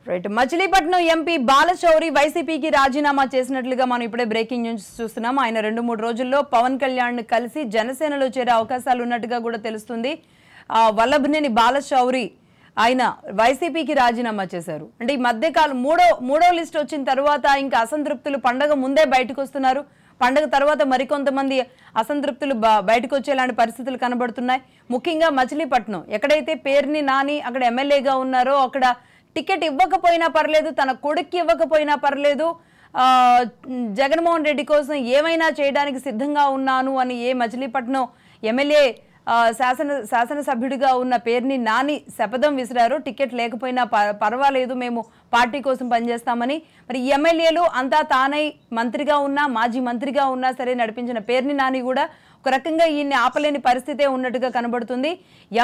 Right Machilipatnam MP Balashowry వైసీపీకి రాజీనామా చేసినట్లుగా మనం ఇప్పుడే బ్రేకింగ్ న్యూస్ చూస్తున్నాం. ఆయన 2-3 రోజుల్లో పవన్ కళ్యాణ్ కలిసి జనసేనలో చేరే అవకాశాలు ఉన్నట్టుగా కూడా తెలుస్తుంది. వల్లభనేని బాలశౌరి ఆయన వైసీపీకి రాజీనామా చేశారు. అంటే ఈ మధ్యకాలం మూడో లిస్ట్ వచ్చిన తర్వాత ఇంకా అసంతృప్తులు పండగ ముందే బయటకు వస్తున్నారు. పండగ తర్వాత మరికొంతమంది అసంతృప్తులు బయటకు వచ్చేలాంటి పరిస్థితులు కనబడుతున్నాయి. ముఖ్యంగా మచిలీపట్నం ఎక్కడైతే పేర్ని నాని అక్కడ ఎమ్మెల్యేగా ఉన్నారో అక్కడ టికెట్ ఇవ్వకపోయినా పర్లేదు, తన కొడుక్కి ఇవ్వకపోయినా పర్లేదు, జగన్మోహన్ రెడ్డి కోసం ఏమైనా చేయడానికి సిద్ధంగా ఉన్నాను అని మచిలీపట్నం ఎమ్మెల్యే శాసనసభ్యుడిగా ఉన్న పేర్ని నాని శపథం విసిరారు. టికెట్ లేకపోయినా పర్వాలేదు, మేము పార్టీ కోసం పనిచేస్తామని. మరి ఎమ్మెల్యేలు అంతా తానై మంత్రిగా ఉన్నా మాజీ మంత్రిగా ఉన్నా సరే నడిపించిన పేర్ని నాని కూడా ఒక రకంగా ఈయన్ని ఆపలేని పరిస్థితే ఉన్నట్టుగా కనబడుతుంది.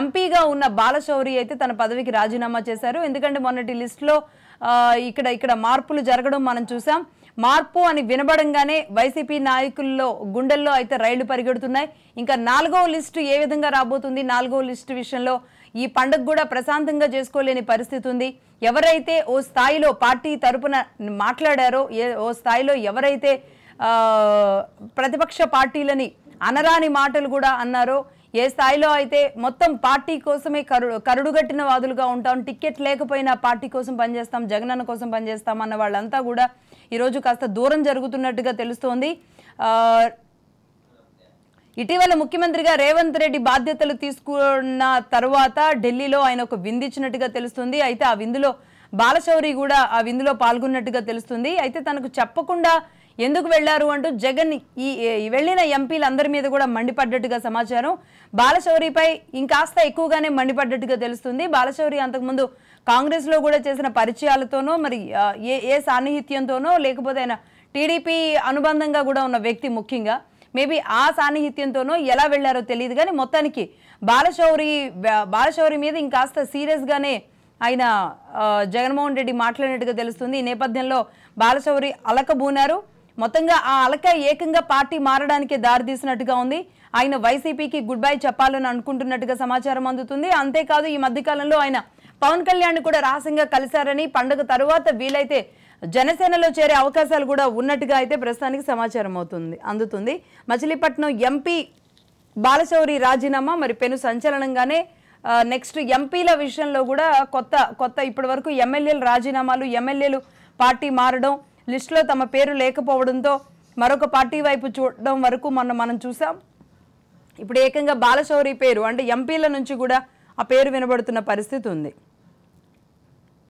ఎంపీగా ఉన్న బాలశౌరి అయితే తన పదవికి రాజీనామా చేశారు. ఎందుకంటే మొన్నటి లిస్టులో ఇక్కడ మార్పులు జరగడం మనం చూసాం. మార్పు అని వినబడంగానే వైసీపీ నాయకుల్లో గుండెల్లో అయితే రైళ్లు పరిగెడుతున్నాయి. ఇంకా 4వ లిస్టు ఏ విధంగా రాబోతుంది, 4వ లిస్టు విషయంలో ఈ పండుగ కూడా ప్రశాంతంగా చేసుకోలేని పరిస్థితి ఉంది. ఎవరైతే ఓ స్థాయిలో పార్టీ తరపున మాట్లాడారో, ఓ స్థాయిలో ఎవరైతే ప్రతిపక్ష పార్టీలని అనరాని మాటలు కూడా అన్నారో, ఏ స్థాయిలో అయితే మొత్తం పార్టీ కోసమే కరుడుగట్టిన వాదులుగా ఉంటాం, టికెట్ లేకపోయినా పార్టీ కోసం పనిచేస్తాం, జగనన్న కోసం పనిచేస్తాం అన్న వాళ్ళంతా కూడా ఈరోజు కాస్త దూరం జరుగుతున్నట్టుగా తెలుస్తోంది. ఇటీవల ముఖ్యమంత్రిగా రేవంత్ రెడ్డి బాధ్యతలు తీసుకున్న తర్వాత ఢిల్లీలో ఆయన ఒక విందిచ్చినట్టుగా తెలుస్తుంది. అయితే ఆ విందులో బాలశౌరి కూడా ఆ విందులో పాల్గొన్నట్టుగా తెలుస్తుంది. అయితే తనకు చెప్పకుండా ఎందుకు వెళ్లారు అంటూ జగన్ ఈ వెళ్లిన ఎంపీలందరి మీద కూడా మండిపడ్డట్టుగా సమాచారం. బాలశౌరిపై ఇంకాస్త ఎక్కువగానే మండిపడ్డట్టుగా తెలుస్తుంది. బాలశౌరి అంతకుముందు కాంగ్రెస్ లో కూడా చేసిన పరిచయాలతోనో మరి ఏ సాన్నిహిత్యంతోనో లేకపోతే ఆయన టీడీపీ అనుబంధంగా కూడా ఉన్న వ్యక్తి, ముఖ్యంగా మేబీ ఆ సాన్నిహిత్యంతోనో ఎలా వెళ్లారో తెలియదు. కానీ మొత్తానికి బాలశౌరి మీద ఇంకాస్త సీరియస్ గానే ఆయన జగన్మోహన్ రెడ్డి మాట్లాడినట్టుగా తెలుస్తుంది. ఈ నేపథ్యంలో బాలశౌరి అలకబూనారు. మొత్తంగా ఆ అలక ఏకంగా పార్టీ మారడానికే దారితీసినట్టుగా ఉంది. ఆయన వైసీపీకి గుడ్ బై చెప్పాలని అనుకుంటున్నట్టుగా సమాచారం అందుతుంది. అంతేకాదు ఈ మధ్యకాలంలో ఆయన పవన్ కళ్యాణ్ కూడా రహస్యంగా కలిశారని, పండుగ తరువాత వీలైతే జనసేనలో చేరే అవకాశాలు కూడా ఉన్నట్టుగా అయితే ప్రస్తుతానికి సమాచారం అందుతుంది. మచిలీపట్నం ఎంపీ బాలశౌరి రాజీనామా మరి పెను సంచలనంగానే నెక్స్ట్ ఎంపీల విషయంలో కూడా కొత్త ఇప్పటి వరకు ఎమ్మెల్యేల రాజీనామాలు, ఎమ్మెల్యేలు పార్టీ మారడం, లిస్టులో తమ పేరు లేకపోవడంతో మరొక పార్టీ వైపు చూడడం వరకు మనం చూసాం. ఇప్పుడు ఏకంగా బాలశౌరి పేరు అంటే ఎంపీల నుంచి కూడా ఆ పేరు వినబడుతున్న పరిస్థితి ఉంది.